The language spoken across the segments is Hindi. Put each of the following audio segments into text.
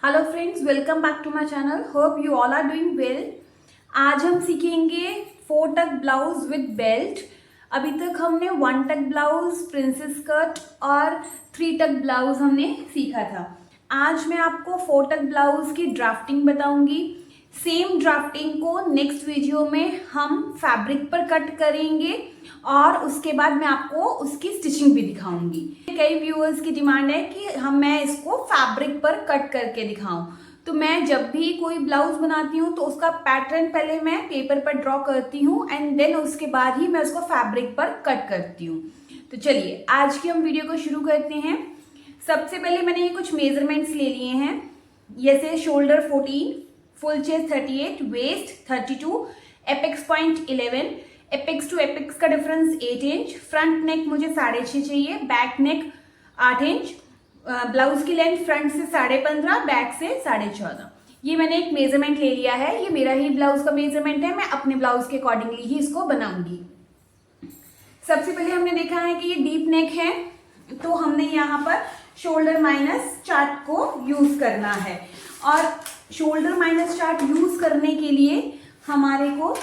Hello friends, welcome back to my channel. Hope you all are doing well. आज हम सीखेंगे 4 टक ब्लाउज विद बेल्ट। अभी तक हमने 1 टक ब्लाउज, प्रिंसेस कट और 3 टक ब्लाउज हमने सीखा था। आज मैं आपको 4 टक ब्लाउज की ड्राफ्टिंग बताऊंगी। सेम ड्राफ्टिंग को नेक्स्ट वीडियो में हम फैब्रिक पर कट करेंगे और उसके बाद मैं आपको उसकी स्टिचिंग भी दिखाऊंगी। कई व्यूअर्स की डिमांड है कि मैं इसको फैब्रिक पर कट करके दिखाऊं। तो मैं जब भी कोई ब्लाउज बनाती हूँ तो उसका पैटर्न पहले मैं पेपर पर ड्रॉ करती हूँ एंड देन उसके बाद ही मैं उसको फैब्रिक पर कट करती हूँ। तो चलिए आज की हम वीडियो को शुरू करते हैं। सबसे पहले मैंने ये कुछ मेजरमेंट्स ले लिए हैं। जैसे shoulder 14, full chest 38, waist 32, apex point 11, apex to apex का डिफरेंस 8 इंच, फ्रंट नेक मुझे 6.5 चाहिए, बैक नेक 8 इंच, ब्लाउज की लेंथ फ्रंट से 15.5, बैक से 14.5। ये मैंने एक मेजरमेंट ले लिया है। ये मेरा ही ब्लाउज का मेजरमेंट है, मैं अपने ब्लाउज के अकॉर्डिंगली ही इसको बनाऊंगी। सबसे पहले हमने देखा है कि ये डीप नेक है, तो हमने यहाँ पर शोल्डर माइनस चार्ट को यूज करना है। और शोल्डर माइनस चार्ट यूज करने के लिए हमारे को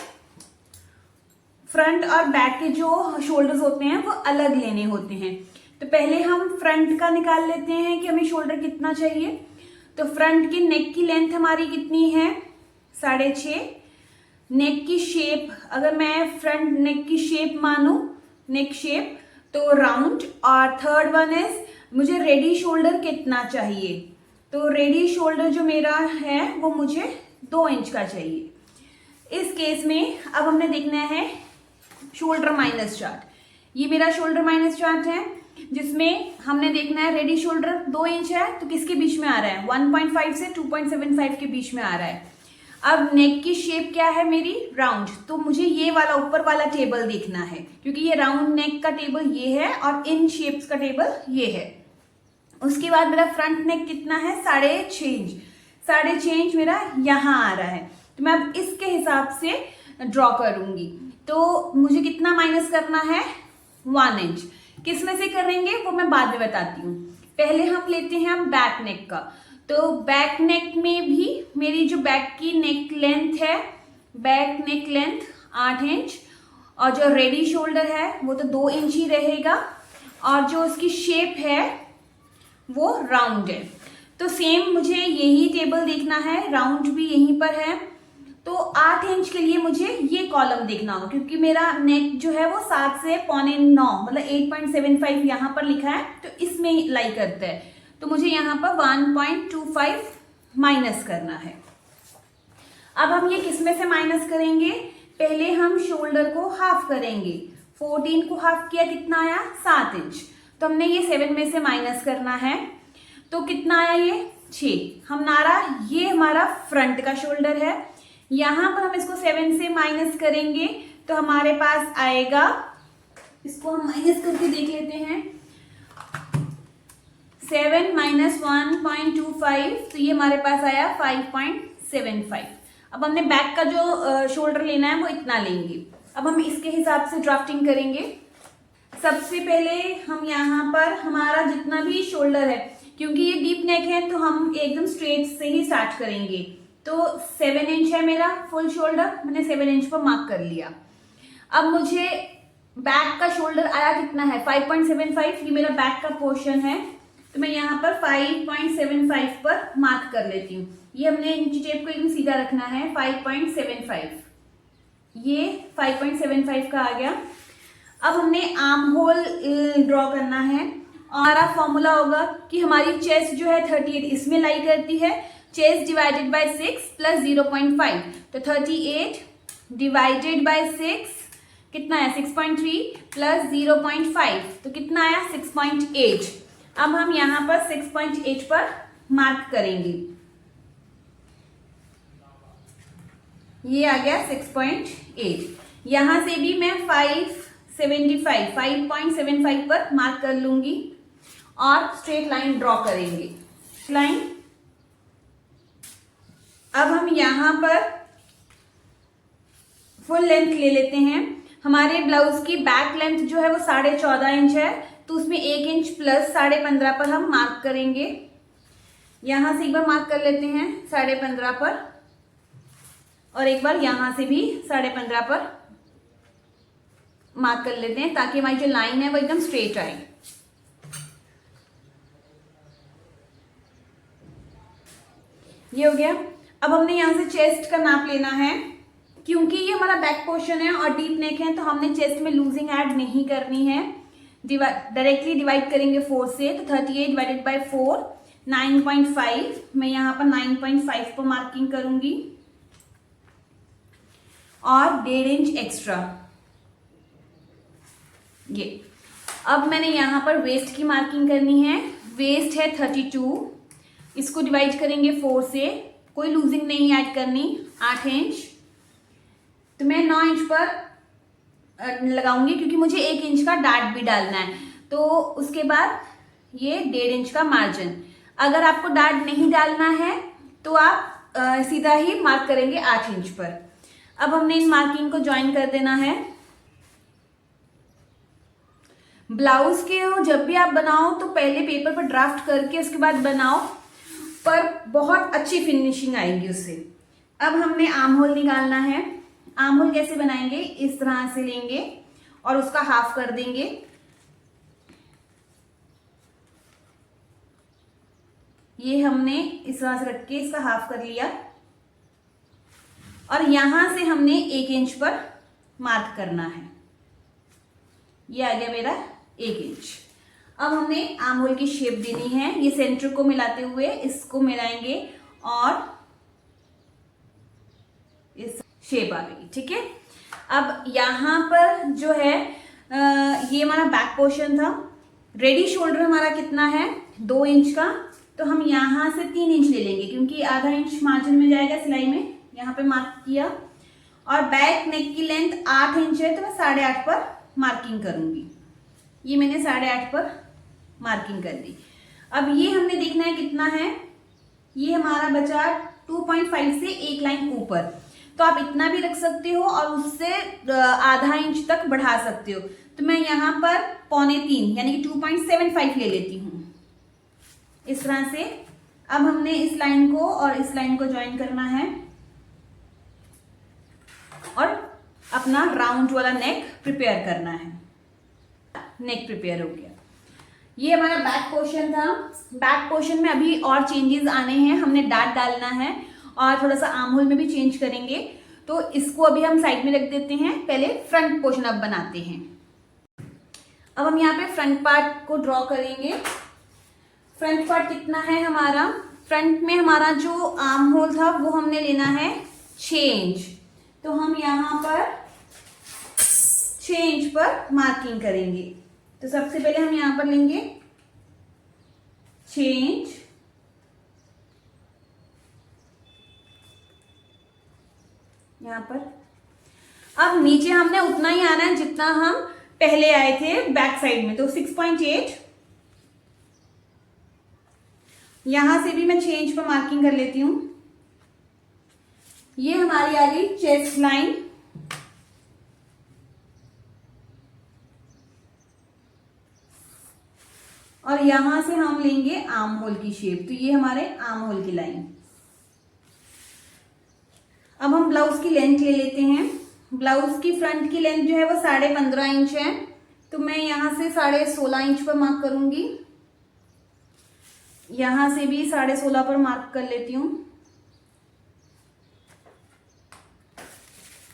फ्रंट और बैक के जो शोल्डर्स होते हैं वो अलग लेने होते हैं। तो पहले हम फ्रंट का निकाल लेते हैं कि हमें शोल्डर कितना चाहिए। तो फ्रंट की नेक की लेंथ हमारी कितनी है? 6.5। नेक की शेप, अगर मैं फ्रंट नेक की शेप मानूं, नेक शेप तो राउंड। और थर्ड वन इज मुझे रेडी शोल्डर कितना चाहिए। तो रेडी शोल्डर जो मेरा है वो मुझे 2 इंच का चाहिए। इस केस में अब हमने देखना है शोल्डर माइनस चार्ट। ये मेरा शोल्डर माइनस चार्ट है जिसमें हमने देखना है रेडी शोल्डर 2 इंच है तो किसके बीच में आ रहा है? 1.5 से 2.75 के बीच में आ रहा है। अब नेक की शेप क्या है मेरी? राउंड। तो मुझे ये वाला ऊपर वाला टेबल देखना है क्योंकि ये राउंड नेक का टेबल ये है और इन शेप्स का टेबल ये है। उसके बाद मेरा फ्रंट नेक कितना है? 6.5 इंच। 6.5 इंच मेरा यहाँ आ रहा है। तो मैं अब इसके हिसाब से ड्रॉ करूंगी। तो मुझे कितना माइनस करना है? 1 इंच। किस में से करेंगे वो मैं बाद में बताती हूँ। पहले हम लेते हैं हम बैक नेक का। तो बैक नेक में भी मेरी जो बैक की नेक लेंथ है, बैक नेक लेंथ 8 इंच और जो रेडी शोल्डर है वो तो 2 इंच ही रहेगा और जो उसकी शेप है वो राउंड है। तो सेम मुझे यही टेबल देखना है, राउंड भी यहीं पर है। तो 8 इंच के लिए मुझे ये कॉलम देखना होगा क्योंकि मेरा नेक जो है वो 7 से 8.25 मतलब 8.75 यहाँ पर लिखा है तो इसमें लाई करता है। तो मुझे यहाँ पर 1.25 माइनस करना है। अब हम ये किस में से माइनस करेंगे? पहले हम शोल्डर को हाफ करेंगे। 14 को हाफ किया, कितना आया? 7 इंच। तो हमने ये 7 में से माइनस करना है। तो कितना आया? ये 6। हम नारा, ये हमारा फ्रंट का शोल्डर है। यहां पर हम इसको 7 से माइनस करेंगे तो हमारे पास आएगा, इसको हम माइनस करके देख लेते हैं, 7 माइनस 1.25 तो ये हमारे पास आया 5.75। अब हमने बैक का जो शोल्डर लेना है वो इतना लेंगे। अब हम इसके हिसाब से ड्राफ्टिंग करेंगे। सबसे पहले हम यहाँ पर हमारा जितना भी शोल्डर है, क्योंकि ये डीप नेक है तो हम एकदम स्ट्रेट से ही स्टार्ट करेंगे। तो 7 इंच है मेरा फुल शोल्डर, मैंने 7 इंच पर मार्क कर लिया। अब मुझे बैक का शोल्डर आया कितना है? 5.75। ये मेरा बैक का पोर्शन है तो मैं यहाँ पर 5.75 पर मार्क कर लेती हूँ। ये हमने इंची टेप को एकदम सीधा रखना है। 5.75, ये 5.75 का आ गया। अब हमने आर्म होल ड्रॉ करना है। हमारा फॉर्मूला होगा कि हमारी चेस्ट जो है 38 इसमें लाई करती है। चेस्ट डिवाइडेड बाय 6 प्लस 0.5 तो 38 डिवाइडेड बाय 6 कितना है? 6.3 प्लस 0.5 तो कितना आया? 6.8। अब हम यहाँ पर 6.8 पर मार्क करेंगे। ये आ गया 6.8। यहां से भी मैं 5.75 पर मार्क कर लूंगी और स्ट्रेट लाइन ड्रॉ करेंगे। लाइन। अब हम यहां पर फुल लेंथ ले लेते हैं। हमारे ब्लाउज की बैक लेंथ जो है वो 14.5 इंच है तो उसमें 1 इंच प्लस 15.5 पर हम मार्क करेंगे। यहां से एक बार मार्क कर लेते हैं 15.5 पर, और एक बार यहां से भी 15.5 पर मार्क कर लेते हैं, ताकि हमारी जो लाइन है वो एकदम स्ट्रेट आए। ये हो गया। अब हमने यहाँ से चेस्ट का नाप लेना है, क्योंकि ये हमारा बैक पोर्शन है और डीप नेक है, तो हमने चेस्ट में लूजिंग ऐड नहीं करनी है। डायरेक्टली डिवाइड करेंगे 4 से, तो 38 डिवाइडेड बाई 4 9.5। मैं यहाँ पर 9.5 पर मार्किंग करूंगी और 1.5 इंच एक्स्ट्रा। ये अब मैंने यहाँ पर वेस्ट की मार्किंग करनी है। वेस्ट है 32, इसको डिवाइड करेंगे 4 से, कोई लूजिंग नहीं ऐड करनी, 8 इंच। तो मैं 9 इंच पर लगाऊंगी, क्योंकि मुझे 1 इंच का डार्ट भी डालना है। तो उसके बाद ये 1.5 इंच का मार्जिन। अगर आपको डार्ट नहीं डालना है तो आप सीधा ही मार्क करेंगे 8 इंच पर। अब हमने इन मार्किंग को ज्वाइन कर देना है। ब्लाउज के जब भी आप बनाओ तो पहले पेपर पर ड्राफ्ट करके उसके बाद बनाओ, पर बहुत अच्छी फिनिशिंग आएगी उससे। अब हमने आर्म होल निकालना है। आर्म होल कैसे बनाएंगे, इस तरह से लेंगे और उसका हाफ कर देंगे। ये हमने इस तरह से रख के इसका हाफ कर लिया, और यहां से हमने 1 इंच पर मार्क करना है। ये आ गया मेरा 1 इंच। अब हमने आर्म होल की शेप देनी है। ये सेंटर को मिलाते हुए इसको मिलाएंगे और इस शेप आ गई, ठीक है। अब यहां पर जो है ये हमारा बैक पोर्शन था। रेडी शोल्डर हमारा कितना है, 2 इंच का, तो हम यहां से 3 इंच ले लेंगे, क्योंकि आधा इंच मार्जिन में जाएगा सिलाई में। यहाँ पे मार्क किया, और बैक नेक की लेंथ 8 इंच है, तो मैं 8.5 पर मार्किंग करूंगी। ये मैंने 8.5 पर मार्किंग कर दी। अब ये हमने देखना है कितना है। ये हमारा बचा 2.5 से 1 लाइन ऊपर, तो आप इतना भी रख सकते हो और उससे आधा इंच तक बढ़ा सकते हो। तो मैं यहाँ पर 2.25 यानी कि 2.75 ले लेती हूँ, इस तरह से। अब हमने इस लाइन को और इस लाइन को ज्वाइन करना है और अपना राउंड वाला नेक प्रिपेयर करना है। नेक प्रिपेयर हो गया। ये हमारा बैक पोर्शन था। बैक पोर्शन में अभी और चेंजेस आने हैं। हमने डार्ट डालना है और थोड़ा सा आर्म होल में भी चेंज करेंगे, तो इसको अभी हम साइड में रख देते हैं। पहले फ्रंट पोर्शन अब बनाते हैं। अब हम यहाँ पे फ्रंट पार्ट को ड्रॉ करेंगे। फ्रंट पार्ट कितना है हमारा, फ्रंट में हमारा जो आर्म होल था वो हमने लेना है 6 इंच। तो हम यहाँ पर 6 इंच पर मार्किंग करेंगे। तो सबसे पहले हम यहां पर लेंगे 6 इंच, यहां पर। अब नीचे हमने उतना ही आना है जितना हम पहले आए थे बैक साइड में, तो 6.8। यहां से भी मैं 6 इंच पर मार्किंग कर लेती हूं। ये हमारी आ गई चेस्ट लाइन। और यहां से हम लेंगे आर्म होल की शेप, तो ये हमारे आर्म होल की लाइन। अब हम ब्लाउज की लेंथ ले लेते हैं। ब्लाउज की फ्रंट की लेंथ जो है वो 15.5 इंच है, तो मैं यहां से 16.5 इंच पर मार्क करूंगी। यहां से भी 16.5 पर मार्क कर लेती हूं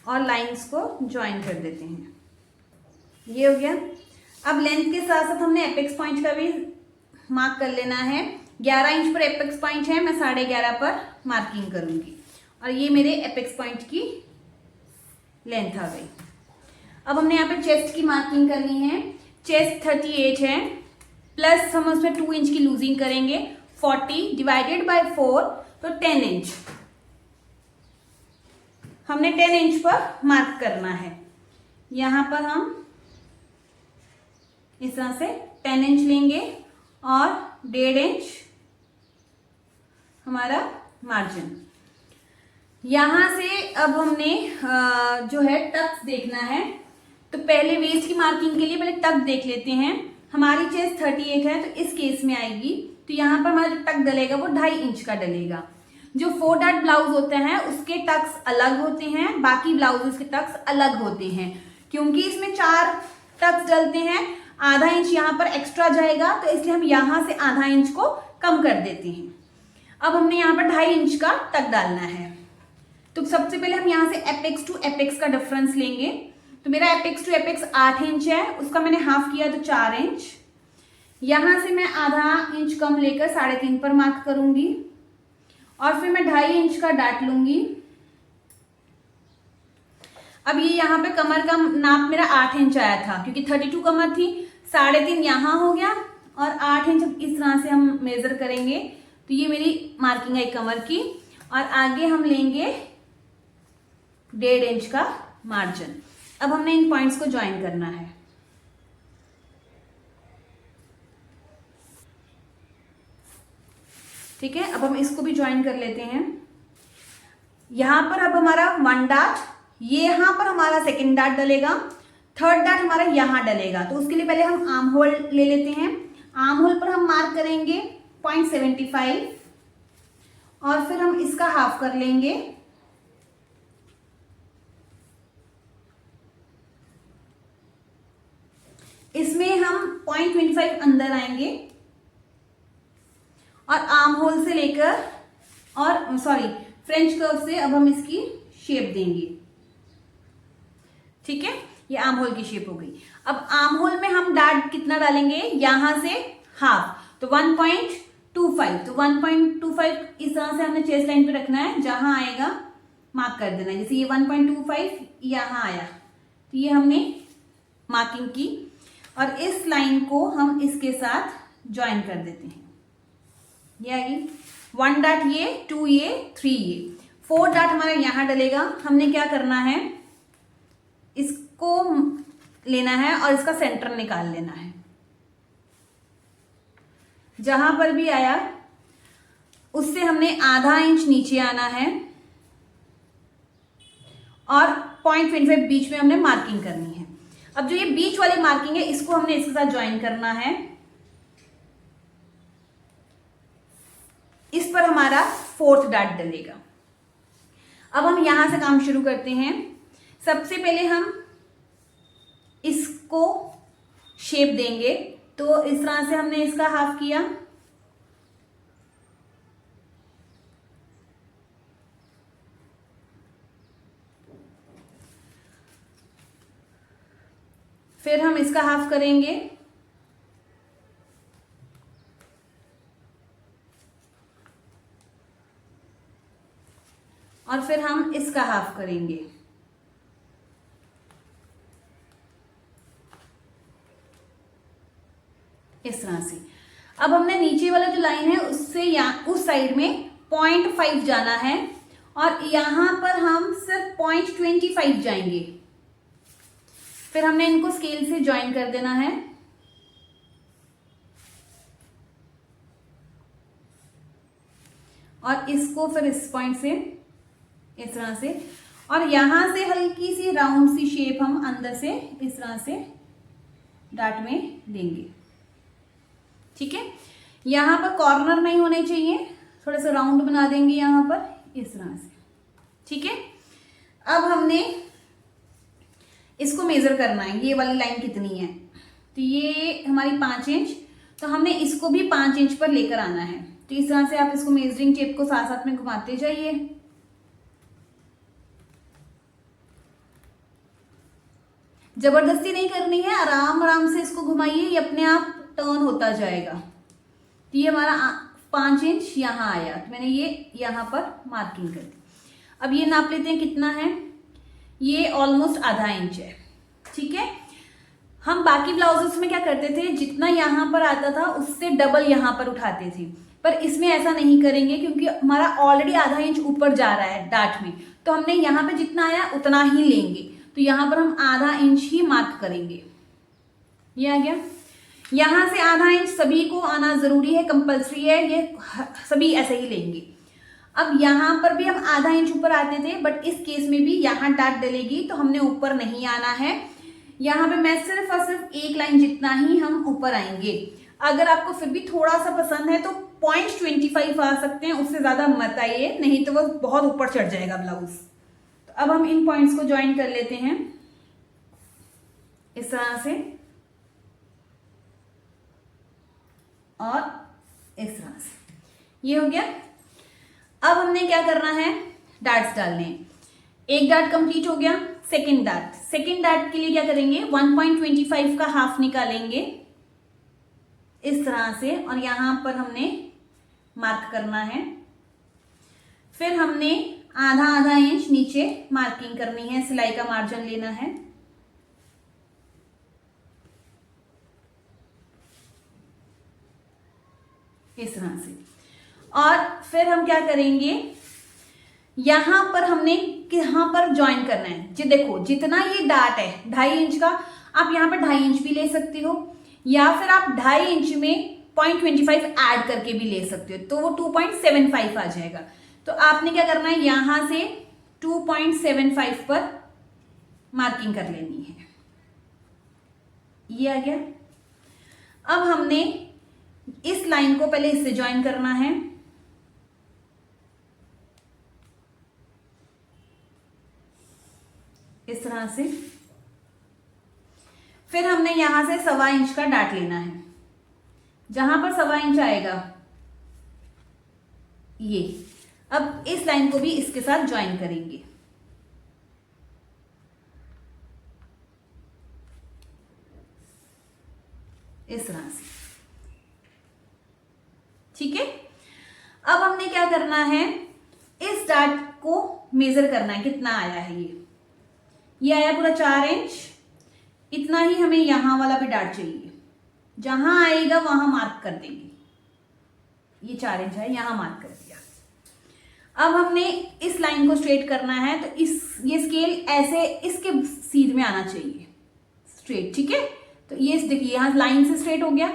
और लाइंस को ज्वाइन कर देते हैं। ये हो गया। अब लेंथ के साथ साथ हमने एपेक्स पॉइंट का भी मार्क कर लेना है। 11 इंच पर एपेक्स पॉइंट है, मैं 11.5 पर मार्किंग करूंगी, और ये मेरे एपेक्स पॉइंट की लेंथ आ गई। अब हमने यहाँ पे चेस्ट की मार्किंग करनी है। चेस्ट 38 है, प्लस हम उसमें 2 इंच की लूजिंग करेंगे। 40 डिवाइडेड बाय 4, तो 10 इंच। हमने 10 इंच पर मार्क करना है। यहां पर हम इस तरह से 10 इंच लेंगे और 1.5 इंच हमारा मार्जिन। यहां से अब हमने जो है टक्स देखना है, तो पहले वेस्ट की मार्किंग के लिए पहले टक देख लेते हैं। हमारी चेस्ट 38 है, तो इस केस में आएगी तो यहाँ पर हमारा जो टक डलेगा वो 2.5 इंच का डलेगा। जो 4 डॉट ब्लाउज होते हैं उसके टक्स अलग होते हैं, बाकी ब्लाउजेस के टक्स अलग होते हैं। क्योंकि इसमें 4 टक्स डलते हैं, आधा इंच यहाँ पर एक्स्ट्रा जाएगा, तो इसलिए हम यहाँ से आधा इंच को कम कर देते हैं। अब हमने यहाँ पर 2.5 इंच का टक डालना है। तो सबसे पहले हम यहाँ से एपेक्स टू एपेक्स का डिफरेंस लेंगे। तो मेरा एपेक्स टू एपेक्स 8 इंच है, उसका मैंने हाफ किया तो 4 इंच। यहाँ से मैं आधा इंच कम लेकर 3.5 पर मार्क करूंगी और फिर मैं 2.5 इंच का डाट लूंगी। अब ये यहाँ पे कमर का नाप मेरा 8 इंच आया था, क्योंकि 32 कमर थी, 3.5 यहाँ हो गया और 8 इंच इस तरह से हम मेजर करेंगे। तो ये मेरी मार्किंग है कमर की, और आगे हम लेंगे 1.5 इंच का मार्जिन। अब हमने इन पॉइंट्स को ज्वाइन करना है। ठीक है, अब हम इसको भी ज्वाइन कर लेते हैं। यहां पर अब हमारा 1 डॉट, ये यहां पर हमारा 2nd डॉट डलेगा, 3rd डॉट हमारा यहां डलेगा। तो उसके लिए पहले हम आर्म होल ले लेते हैं। आर्म होल पर हम मार्क करेंगे 0.75 और फिर हम इसका हाफ कर लेंगे। इसमें हम 0.25 अंदर आएंगे और आर्म होल से लेकर और फ्रेंच कर्व से अब हम इसकी शेप देंगे। ठीक है, ये आर्म होल की शेप हो गई। अब आर्म होल में हम डार्ट कितना डालेंगे, यहां से हाफ, तो 1.25। तो 1.25 इस तरह से हमने चेस्ट लाइन पे रखना है, जहां आएगा मार्क कर देना है। जैसे ये 1.25 यहां आया, तो ये हमने मार्किंग की और इस लाइन को हम इसके साथ ज्वाइन कर देते हैं। ये आ गई 1 डॉट, ये 2, ये 3, ये 4 डॉट हमारा यहां डलेगा। हमने क्या करना है, इसको लेना है और इसका सेंटर निकाल लेना है। जहां पर भी आया उससे हमने आधा इंच नीचे आना है और 0.25 बीच में हमने मार्किंग करनी है। अब जो ये बीच वाली मार्किंग है इसको हमने इसके साथ ज्वाइन करना है। इस पर हमारा 4th डॉट डलेगा। अब हम यहां से काम शुरू करते हैं। सबसे पहले हम इसको शेप देंगे, तो इस तरह से हमने इसका हाफ किया। फिर हम इसका हाफ करेंगे और फिर हम इसका हाफ करेंगे। इस तरह से। अब हमने नीचे वाला जो लाइन है उससे उस साइड में 0.5 जाना है और यहां पर हम सिर्फ 0.25 जाएंगे। फिर हमने इनको स्केल से ज्वाइन कर देना है। और इसको फिर इस पॉइंट से इस तरह से, और यहां से हल्की सी राउंड सी शेप हम अंदर से इस तरह से डाट में देंगे। ठीक है, यहां पर कॉर्नर नहीं होने चाहिए, थोड़ा सा राउंड बना देंगे यहां पर इस तरह से। ठीक है, अब हमने इसको मेजर करना है, ये वाली लाइन कितनी है, तो ये हमारी 5 इंच, तो हमने इसको भी 5 इंच पर लेकर आना है। तो इस तरह से आप इसको मेजरिंग टेप को साथ साथ में घुमाते जाइए। जबरदस्ती नहीं करनी है, आराम आराम से इसको घुमाइए, ये अपने आप टर्न होता जाएगा। तो ये हमारा 5 इंच यहाँ आया, तो मैंने ये यहाँ पर मार्किंग कर दी। अब ये नाप लेते हैं कितना है, ये ऑलमोस्ट आधा इंच है। ठीक है, हम बाकी ब्लाउजेस में क्या करते थे, जितना यहाँ पर आता था उससे डबल यहाँ पर उठाते थे, पर इसमें ऐसा नहीं करेंगे क्योंकि हमारा ऑलरेडी आधा इंच ऊपर जा रहा है डाट में, तो हमने यहाँ पे जितना आया उतना ही लेंगे। तो यहाँ पर हम आधा इंच ही मार्क करेंगे। ये आ गया, यहाँ से आधा इंच सभी को आना जरूरी है, कंपल्सरी है, ये सभी ऐसे ही लेंगे। अब यहाँ पर भी हम आधा इंच ऊपर आते थे, बट इस केस में भी यहाँ डाट डलेगी तो हमने ऊपर नहीं आना है। यहाँ पे मैं सिर्फ और सिर्फ एक लाइन जितना ही हम ऊपर आएंगे। अगर आपको फिर भी थोड़ा सा पसंद है तो 0.25 आ सकते हैं, उससे ज्यादा मत आइए, नहीं तो वो बहुत ऊपर चढ़ जाएगा ब्लाउज। तो अब हम इन पॉइंट्स को ज्वाइन कर लेते हैं इस तरह से और इस तरह से, ये हो गया। अब हमने क्या करना है, डार्ट्स डालने हैं। एक डार्ट कंप्लीट हो गया। सेकंड डार्ट के लिए क्या करेंगे, 1.25 का हाफ निकालेंगे इस तरह से और यहां पर हमने मार्क करना है। फिर हमने आधा आधा इंच नीचे मार्किंग करनी है, सिलाई का मार्जिन लेना है। इस तरह से। और फिर हम क्या करेंगे, यहां पर हमने कहां पर ज्वाइन करना है, जी देखो जितना ये डार्ट है 2.5 इंच का, आप यहां पर 2.5 इंच भी ले सकते हो या फिर आप 2.5 इंच में 0.25 ऐड करके भी ले सकते हो, तो वो 2.75 आ जाएगा। तो आपने क्या करना है, यहां से 2.75 पर मार्किंग कर लेनी है। ये आ गया। अब हमने इस लाइन को पहले इससे ज्वाइन करना है, इस तरह से। फिर हमने यहां से 1.25 इंच का डार्ट लेना है, जहां पर 1.25 इंच आएगा ये। अब इस लाइन को भी इसके साथ ज्वाइन करेंगे, इस तरह से, ठीक है। अब हमने क्या करना है, इस डार्ट को मेजर करना है, कितना आया है ये आया पूरा 4 इंच। इतना ही हमें यहां वाला भी डार्ट चाहिए, जहां आएगा वहां मार्क कर देंगे। ये 4 इंच है, यहां मार्क कर दिया। अब हमने इस लाइन को स्ट्रेट करना है, तो ये स्केल ऐसे इसके सीध में आना चाहिए, स्ट्रेट, ठीक है। तो ये देखिए यहां लाइन से स्ट्रेट हो गया,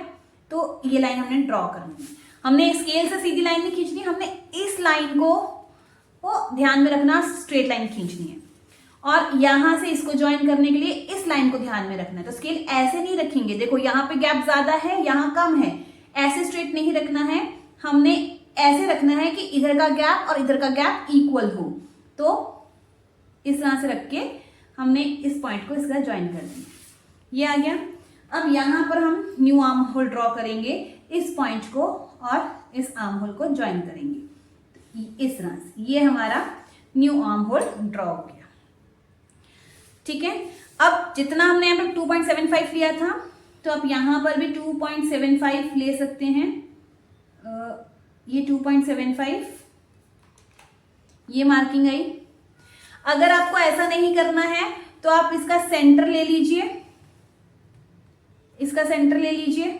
तो ये लाइन हमने ड्रॉ करनी है। हमने स्केल से सीधी लाइन नहीं खींचनी, हमने इस लाइन को ध्यान में रखना, स्ट्रेट लाइन खींचनी है। और यहां से इसको ज्वाइन करने के लिए इस लाइन को ध्यान में रखना है। तो स्केल ऐसे नहीं रखेंगे, देखो यहाँ पे गैप ज्यादा है, यहाँ कम है, ऐसे स्ट्रेट नहीं रखना है, हमने ऐसे रखना है कि इधर का गैप और इधर का गैप इक्वल हो। तो इस तरह से रख के हमने इस पॉइंट को इसके साथ ज्वाइन कर दिया, ये आ गया। अब यहां पर हम न्यू आर्म होल ड्रॉ करेंगे, इस पॉइंट को और इस आर्म होल को ज्वाइन करेंगे इस तरह से। ये हमारा न्यू आर्म होल ड्रॉ हो गया, ठीक है। अब जितना हमने यहाँ पर 2.75 लिया था, तो आप यहां पर भी 2.75 ले सकते हैं। ये 2.75, ये मार्किंग आई। अगर आपको ऐसा नहीं करना है तो आप इसका सेंटर ले लीजिए, इसका सेंटर ले लीजिए,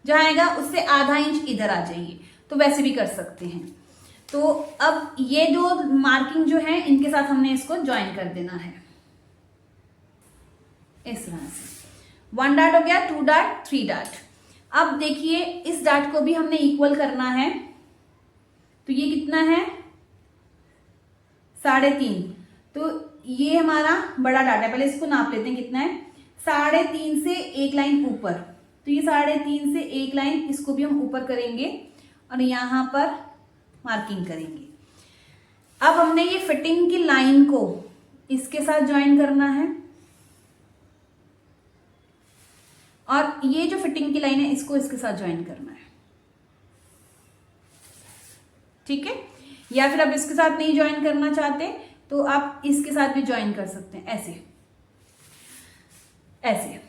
जहां आएगा उससे आधा इंच इधर आ जाइए, तो वैसे भी कर सकते हैं। तो अब ये दो मार्किंग जो है इनके साथ हमने इसको ज्वाइन कर देना है इस तरह से। 1 डार्ट हो गया, 2 डार्ट, 3 डार्ट। अब देखिए इस डार्ट को भी हमने इक्वल करना है, तो ये कितना है 3.5। तो ये हमारा बड़ा डार्ट है, पहले इसको नाप लेते हैं कितना है। 3.5 से एक लाइन ऊपर, तो ये 3.5 से एक लाइन, इसको भी हम ऊपर करेंगे और यहां पर मार्किंग करेंगे। अब हमने ये फिटिंग की लाइन को इसके साथ ज्वाइन करना है और ये जो फिटिंग की लाइन है इसको इसके साथ ज्वाइन करना है, ठीक है। या फिर आप इसके साथ नहीं ज्वाइन करना चाहते तो आप इसके साथ भी ज्वाइन कर सकते हैं, ऐसे ऐसे।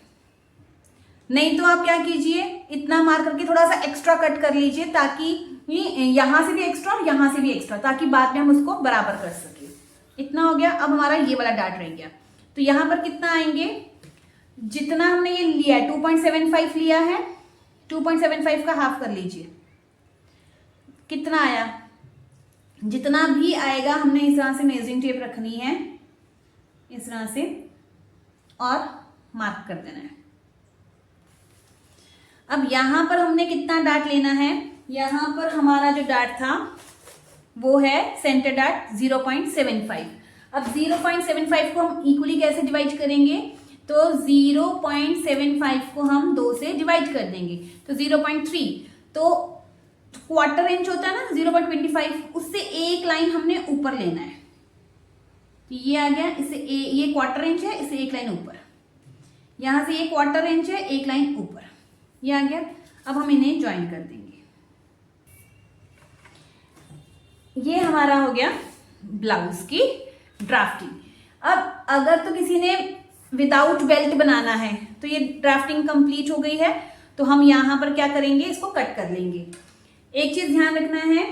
नहीं तो आप क्या कीजिए, इतना मार करके थोड़ा सा एक्स्ट्रा कट कर लीजिए, ताकि यहां से भी एक्स्ट्रा और यहां से भी एक्स्ट्रा, ताकि बाद में हम उसको बराबर कर सके। इतना हो गया। अब हमारा ये वाला डार्ट रह गया, तो यहां पर कितना आएंगे, जितना हमने ये लिया है 2.75 लिया है, 2.75 का हाफ कर लीजिए, कितना आया। जितना भी आएगा हमने इस तरह से मेजरिंग टेप रखनी है, इस तरह से, और मार्क कर देना है। अब यहां पर हमने कितना डार्ट लेना है, यहां पर हमारा जो डार्ट था वो है सेंटर डार्ट 0.75। अब 0.75 को हम इक्वली कैसे डिवाइड करेंगे, तो 0.75 को हम 2 से डिवाइड कर देंगे तो 0.3, तो क्वार्टर इंच होता है ना 0.25, उससे एक लाइन हमने ऊपर लेना है। तो ये आ गया, इससे ये क्वार्टर इंच है, इससे एक लाइन ऊपर, यहां से ये क्वार्टर इंच है, एक लाइन ऊपर, ये आ गया। अब हम इन्हें ज्वाइन कर देंगे। ये हमारा हो गया ब्लाउज की ड्राफ्टिंग। अब अगर तो किसी ने विदाउट बेल्ट बनाना है तो ये ड्राफ्टिंग कंप्लीट हो गई है, तो हम यहां पर क्या करेंगे, इसको कट कर लेंगे। एक चीज ध्यान रखना है,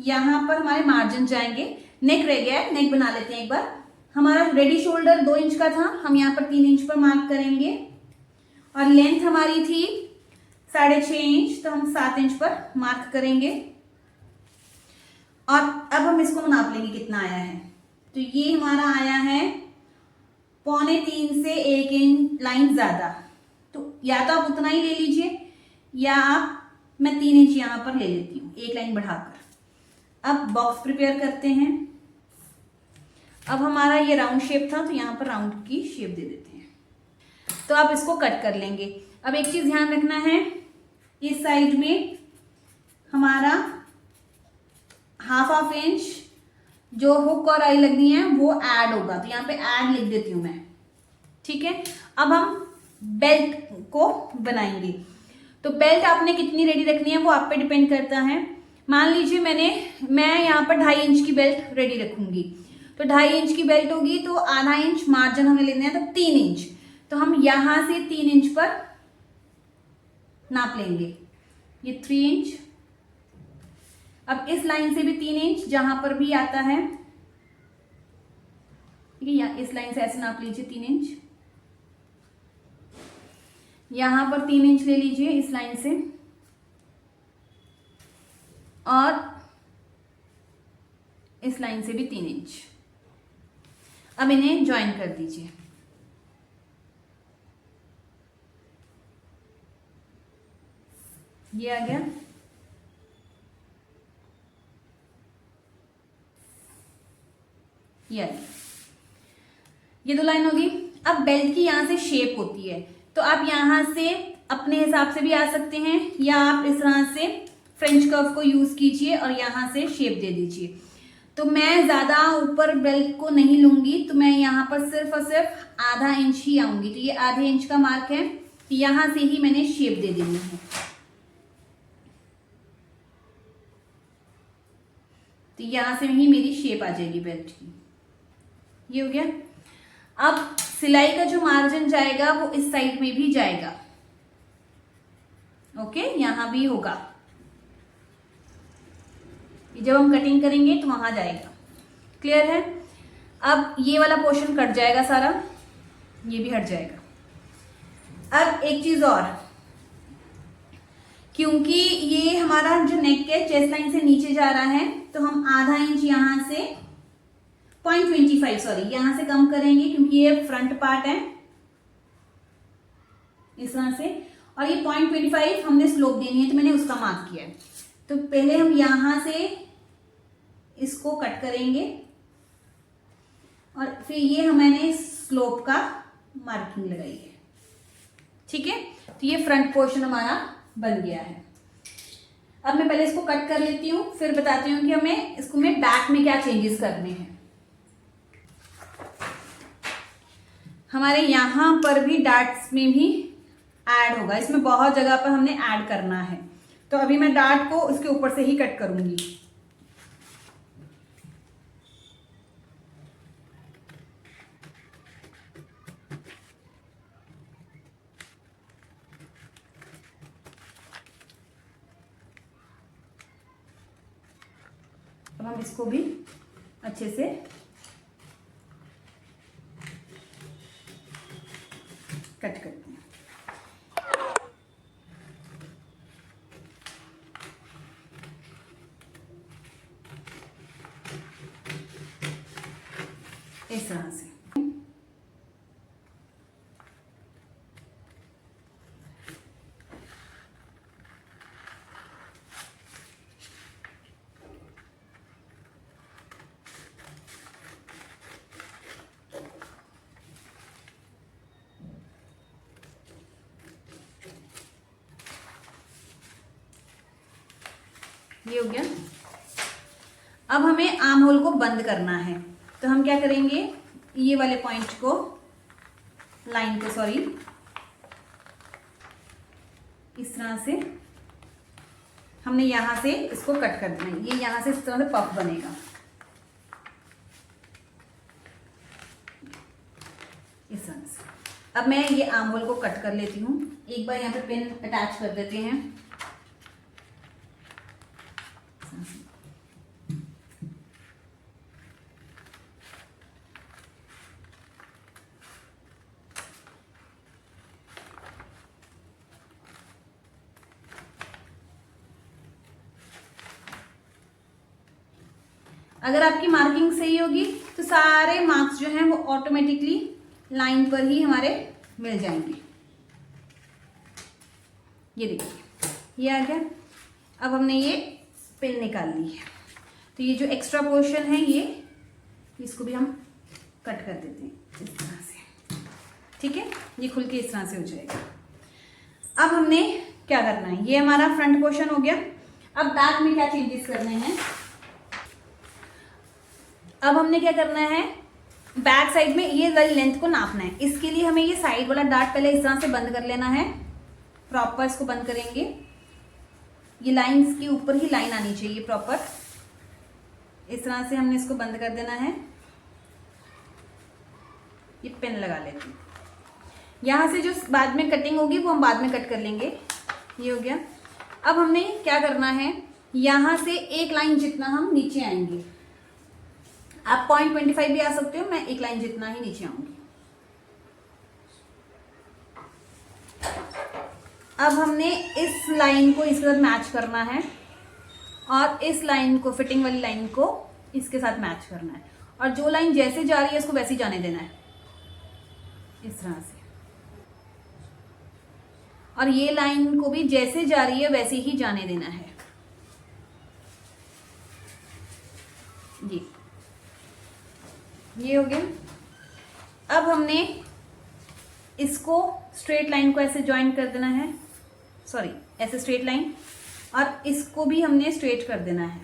यहां पर हमारे मार्जिन जाएंगे, नेक रह गया है, नेक बना लेते हैं एक बार। हमारा रेडी शोल्डर 2 इंच का था, हम यहाँ पर 3 इंच पर मार्क करेंगे, और लेंथ हमारी थी 6.5 इंच, तो हम 7 इंच पर मार्क करेंगे। और अब हम इसको नाप लेंगे कितना आया है, तो ये हमारा आया है 2.25 से 1 इंच लाइन ज्यादा, तो या तो आप उतना ही ले लीजिए, या आप, मैं 3 इंच यहां पर ले लेती हूँ एक लाइन बढ़ाकर। अब बॉक्स प्रिपेयर करते हैं। अब हमारा ये राउंड शेप था, तो यहाँ पर राउंड की शेप दे देते हैं। तो आप इसको कट कर लेंगे। अब एक चीज ध्यान रखना है, इस साइड में हमारा 1/2 इंच जो हुक और आई लगनी है वो ऐड होगा, तो यहाँ पे ऐड लिख देती हूँ मैं, ठीक है। अब हम बेल्ट को बनाएंगे, तो बेल्ट आपने कितनी रेडी रखनी है वो आप पे डिपेंड करता है। मान लीजिए मैं यहाँ पर 2.5 इंच की बेल्ट रेडी रखूंगी, तो 2.5 इंच की बेल्ट होगी, तो आधा इंच मार्जिन हमें लेना है, तो 3 इंच, तो हम यहां से 3 इंच पर नाप लेंगे, ये 3 इंच। अब इस लाइन से भी 3 इंच जहां पर भी आता है, ठीक है, या इस लाइन से ऐसे नाप लीजिए 3 इंच, यहां पर 3 इंच ले लीजिए इस लाइन से, और इस लाइन से भी 3 इंच। अब इन्हें ज्वाइन कर दीजिए। ये आ गया, ये आ गया, ये 2 लाइन होगी। अब बेल्ट की यहां से शेप होती है, तो आप यहां से अपने हिसाब से भी आ सकते हैं, या आप इस तरह से फ्रेंच कर्व को यूज कीजिए और यहां से शेप दे दीजिए। तो मैं ज्यादा ऊपर बेल्ट को नहीं लूंगी, तो मैं यहाँ पर सिर्फ और सिर्फ आधा इंच ही आऊंगी, तो ये आधे इंच का मार्क है, यहां से ही मैंने शेप दे देनी है। तो यहां से ही मेरी शेप आ जाएगी बेल्ट की, ये हो गया। अब सिलाई का जो मार्जिन जाएगा वो इस साइड में भी जाएगा, ओके, यहां भी होगा, जब हम कटिंग करेंगे तो वहां जाएगा, क्लियर है। अब ये वाला पोर्शन कट जाएगा सारा, ये भी हट जाएगा। अब एक चीज और, क्योंकि ये हमारा जो नेक है चेस्ट लाइन से नीचे जा रहा है, तो हम आधा इंच यहां से 0.25 सॉरी यहां से कम करेंगे, क्योंकि ये फ्रंट पार्ट है इस तरह से, और ये 0.25 हमने स्लोप देनी है, तो मैंने उसका मार्क किया है। तो पहले हम यहां से इसको कट करेंगे, और फिर ये मैंने स्लोप का मार्किंग लगाई है, ठीक है। तो ये फ्रंट पोर्शन हमारा बन गया है। अब मैं पहले इसको कट कर लेती हूँ, फिर बताती हूँ कि हमें इसको में बैक में क्या चेंजेस करने हैं। हमारे यहां पर भी डार्ट्स में भी ऐड होगा, इसमें बहुत जगह पर हमने ऐड करना है, तो अभी मैं डार्ट को इसके ऊपर से ही कट करूंगी। अब हम इसको भी अच्छे से कट करते हैं। इस तरह से ये हो गया। अब हमें आर्म होल को बंद करना है, तो हम क्या करेंगे, ये वाले पॉइंट को, लाइन को सॉरी, इस तरह से हमने यहां से इसको कट कर देना है। ये यहां से इस तरह से पफ बनेगा, इस तरह से। अब मैं ये आर्म होल को कट कर लेती हूँ। एक बार यहाँ पे पिन अटैच कर देते हैं। अगर आपकी मार्किंग सही होगी तो सारे मार्क्स जो हैं वो ऑटोमेटिकली लाइन पर ही हमारे मिल जाएंगे। ये देखिए, ये आ गया। अब हमने ये पिन निकाल ली है, तो ये जो एक्स्ट्रा पोर्शन है ये, इसको भी हम कट कर देते हैं इस तरह से, ठीक है। ये खुल के इस तरह से हो जाएगा। अब हमने क्या करना है, ये हमारा फ्रंट पोर्शन हो गया। अब बैक में क्या चेंजेस करने हैं, अब हमने क्या करना है, बैक साइड में ये वाली लेंथ को नापना है। इसके लिए हमें ये साइड वाला डार्ट पहले इस तरह से बंद कर लेना है, प्रॉपर इसको बंद करेंगे। ये लाइंस के ऊपर ही लाइन आनी चाहिए प्रॉपर, इस तरह से हमने इसको बंद कर देना है। ये पेन लगा लेते हैं, यहां से जो बाद में कटिंग होगी वो हम बाद में कट कर लेंगे। ये हो गया। अब हमने क्या करना है, यहां से एक लाइन जितना हम नीचे आएंगे, आप 0.25 भी आ सकते हो, मैं एक लाइन जितना ही नीचे आऊंगी। अब हमने इस लाइन को इसके साथ मैच करना है और इस लाइन को, फिटिंग वाली लाइन को इसके साथ मैच करना है, और जो लाइन जैसे जा रही है उसको वैसे ही जाने देना है, इस तरह से। और ये लाइन को भी जैसे जा रही है वैसे ही जाने देना है। ये हो गया। अब हमने इसको स्ट्रेट लाइन को ऐसे ज्वाइन कर देना है, सॉरी ऐसे स्ट्रेट लाइन, और इसको भी हमने स्ट्रेट कर देना है।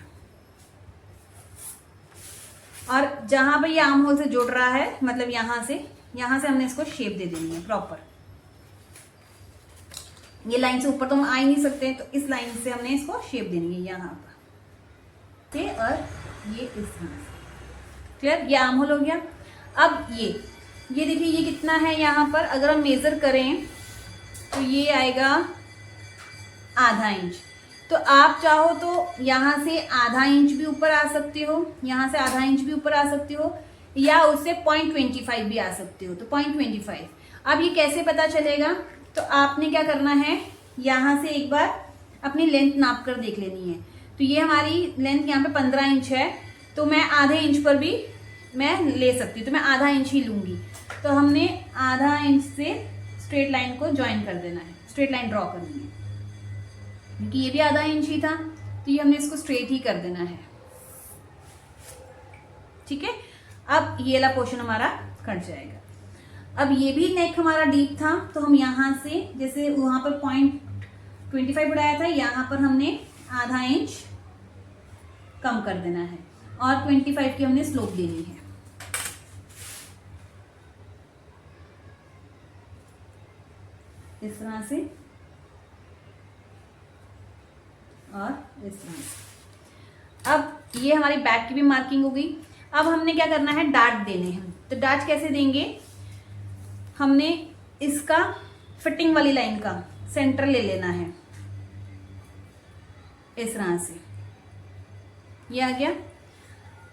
और जहां पर ये आर्म होल से जुड़ रहा है, मतलब यहां से हमने इसको शेप दे देनी है प्रॉपर। ये लाइन से ऊपर तो हम आ ही नहीं सकते, तो इस लाइन से हमने इसको शेप देनी है यहां पर, और ये इस तरह से। क्लियर, ये आर्म होल हो गया। अब ये देखिए, ये कितना है यहाँ पर, अगर हम मेजर करें तो ये आएगा आधा इंच। तो आप चाहो तो यहाँ से आधा इंच भी ऊपर आ सकते हो, यहाँ से आधा इंच भी ऊपर आ सकते हो, या उससे 0.25 भी आ सकते हो। तो 0.25। अब ये कैसे पता चलेगा, तो आपने क्या करना है, यहाँ से एक बार अपनी लेंथ नाप कर देख लेनी है। तो ये हमारी लेंथ यहाँ पे 15 इंच है, तो मैं आधे इंच पर भी मैं ले सकती हूँ, तो मैं आधा इंच ही लूंगी। तो हमने आधा इंच से स्ट्रेट लाइन को ज्वाइन कर देना है, स्ट्रेट लाइन ड्रॉ करनी है, क्योंकि ये भी आधा इंच ही था, तो ये हमने इसको स्ट्रेट ही कर देना है, ठीक है। अब ये वाला पोर्शन हमारा कट जाएगा। अब ये भी नेक हमारा डीप था, तो हम यहाँ से, जैसे वहां पर 0.25 बढ़ाया था, यहाँ पर हमने आधा इंच कम कर देना है, और 25 की हमने स्लोप देनी है। इस तरह से और इस तरह से। अब ये हमारी बैक की भी मार्किंग हो गई। अब हमने क्या करना है, डार्ट देने हैं। तो डार्ट कैसे देंगे, हमने इसका फिटिंग वाली लाइन का सेंटर ले लेना है, इस तरह से। ये आ गया।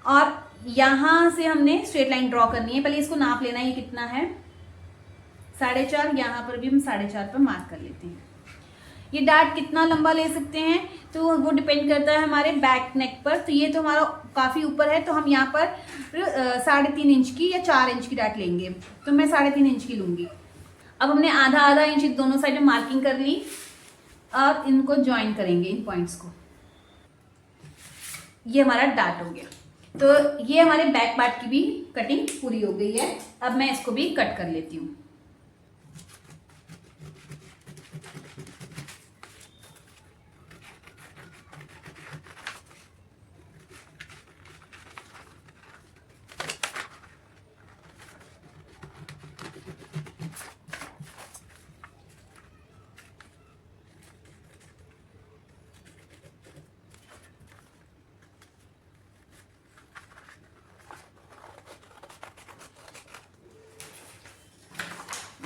और यहां से हमने स्ट्रेट लाइन ड्रॉ करनी है। पहले इसको नाप लेना है, ये कितना है, 4.5। यहां पर भी हम 4.5 पर मार्क कर लेते हैं। ये डार्ट कितना लंबा ले सकते हैं, तो वो डिपेंड करता है हमारे बैक नेक पर। तो ये तो हमारा काफी ऊपर है, तो हम यहाँ पर 3.5 इंच की या 4 इंच की डार्ट लेंगे। तो मैं 3.5 इंच की लूंगी। अब हमने आधा आधा इंच दोनों साइड में मार्किंग कर ली, और इनको ज्वाइन करेंगे, इन पॉइंट्स को। ये हमारा डार्ट हो गया। तो ये हमारे बैक पार्ट की भी कटिंग पूरी हो गई है। अब मैं इसको भी कट कर लेती हूँ।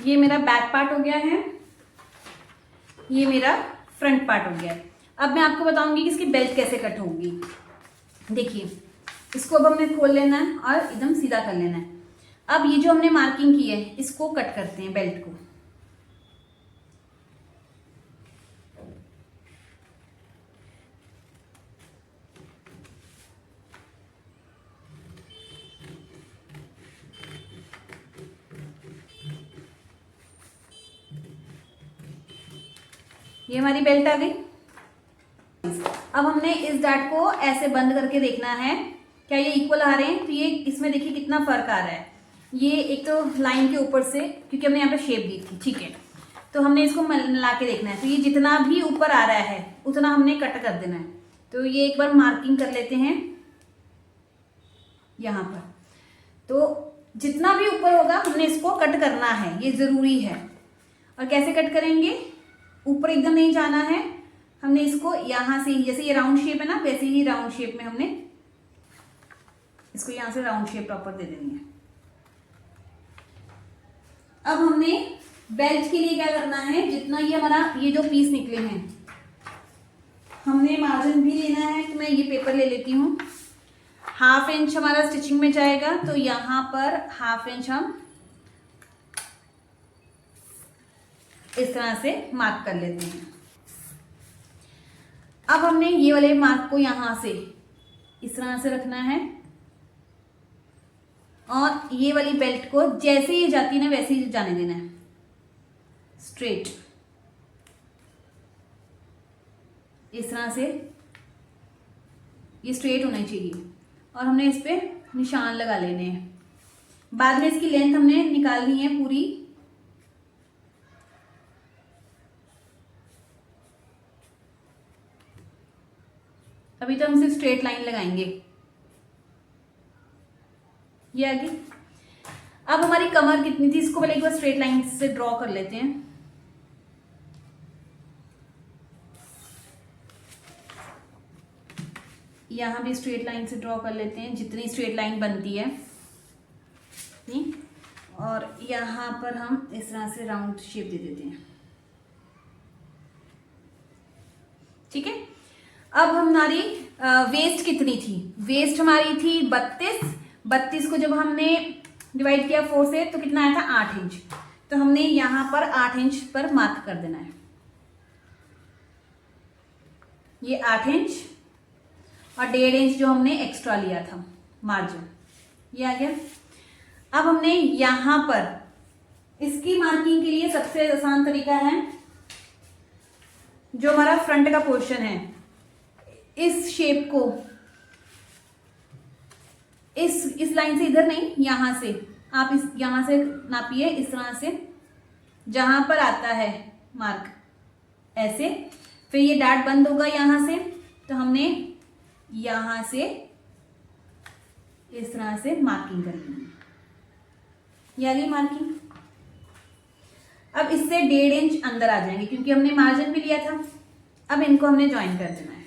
ये मेरा बैक पार्ट हो गया है, ये मेरा फ्रंट पार्ट हो गया है। अब मैं आपको बताऊंगी कि इसकी बेल्ट कैसे कट होगी। देखिए, इसको अब हमने खोल लेना है और एकदम सीधा कर लेना है। अब ये जो हमने मार्किंग की है इसको कट करते हैं, बेल्ट को। ये हमारी बेल्ट आ गई। अब हमने इस डार्ट को ऐसे बंद करके देखना है क्या ये इक्वल आ रहे हैं। तो ये इसमें देखिए कितना फर्क आ रहा है। ये एक तो लाइन के ऊपर से, क्योंकि हमने यहाँ पे शेप दी थी, ठीक है, तो हमने इसको मिला के देखना है। तो ये जितना भी ऊपर आ रहा है उतना हमने कट कर देना है। तो ये एक बार मार्किंग कर लेते हैं यहाँ पर। तो जितना भी ऊपर होगा हमने इसको कट करना है, ये जरूरी है। और कैसे कट करेंगे, ऊपर एकदम नहीं जाना है, हमने इसको यहां से, जैसे ये राउंड शेप है ना, वैसे ही राउंड शेप में हमने इसको यहां से राउंड शेप प्रॉपर दे देनी है। अब हमने बेल्ट के लिए क्या करना है, जितना ये हमारा ये जो पीस निकले हैं हमने मार्जिन भी लेना है। तो मैं ये पेपर ले लेती हूँ। 1/2 इंच हमारा स्टिचिंग में जाएगा, तो यहां पर 1/2 इंच हम इस तरह से मार्क कर लेते हैं। अब हमने ये वाले मार्क को यहां से इस तरह से रखना है और ये वाली बेल्ट को जैसे ये जाती है ना वैसे ही जाने देना है, स्ट्रेट इस तरह से। ये स्ट्रेट होना चाहिए और हमने इस पे निशान लगा लेने हैं। बाद में इसकी लेंथ हमने निकालनी है पूरी। अभी तो हम सिर्फ स्ट्रेट लाइन लगाएंगे। ये आ गई। अब हमारी कमर कितनी थी इसको पहले एक बार स्ट्रेट लाइन से ड्रॉ कर लेते हैं। यहां भी स्ट्रेट लाइन से ड्रॉ कर लेते हैं, जितनी स्ट्रेट लाइन बनती है। और यहां पर हम इस तरह से राउंड शेप दे देते हैं, ठीक है। अब हमारी वेस्ट कितनी थी, वेस्ट हमारी थी 32 को जब हमने डिवाइड किया 4 से तो कितना आया था 8 इंच। तो हमने यहां पर 8 इंच पर मार्क कर देना है। ये 8 इंच और 1.5 इंच जो हमने एक्स्ट्रा लिया था मार्जिन, ये आ गया। अब हमने यहां पर इसकी मार्किंग के लिए सबसे आसान तरीका है, जो हमारा फ्रंट का पोर्शन है इस शेप को इस लाइन से, इधर नहीं यहां से आप इस यहां से नापिए इस तरह से, जहां पर आता है मार्क ऐसे। फिर ये डार्ट बंद होगा यहां से, तो हमने यहां से इस तरह से मार्किंग कर ली। ये आ गई मार्किंग। अब इससे 1.5 इंच अंदर आ जाएंगे क्योंकि हमने मार्जिन भी लिया था। अब इनको हमने ज्वाइन कर देना है,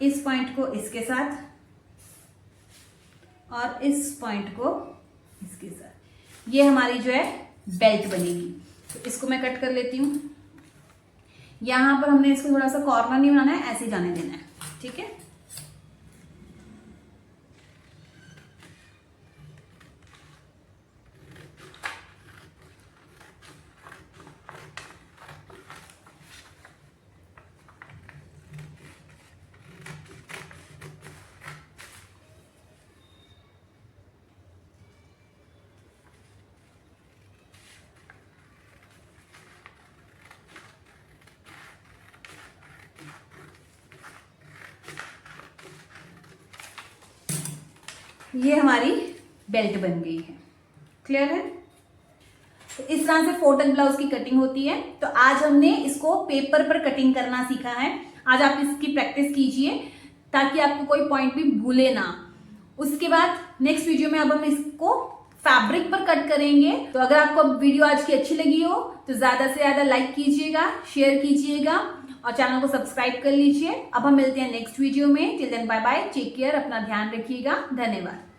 इस पॉइंट को इसके साथ और इस पॉइंट को इसके साथ। ये हमारी जो है बेल्ट बनेगी। तो इसको मैं कट कर लेती हूं। यहां पर हमने इसको थोड़ा सा कॉर्नर नहीं बनाना है, ऐसे जाने देना है, ठीक है। ये हमारी बेल्ट बन गई है, क्लियर है। तो इस तरह से फोटल ब्लाउज की कटिंग होती है। तो आज हमने इसको पेपर पर कटिंग करना सीखा है। आज आप इसकी प्रैक्टिस कीजिए ताकि आपको कोई पॉइंट भी भूले ना। उसके बाद नेक्स्ट वीडियो में अब हम इसको फैब्रिक पर कट करेंगे। तो अगर आपको वीडियो आज की अच्छी लगी हो तो ज्यादा से ज्यादा लाइक कीजिएगा, शेयर कीजिएगा और चैनल को सब्सक्राइब कर लीजिए। अब हम मिलते हैं नेक्स्ट वीडियो में। Till then bye bye, take care, अपना ध्यान रखिएगा, धन्यवाद।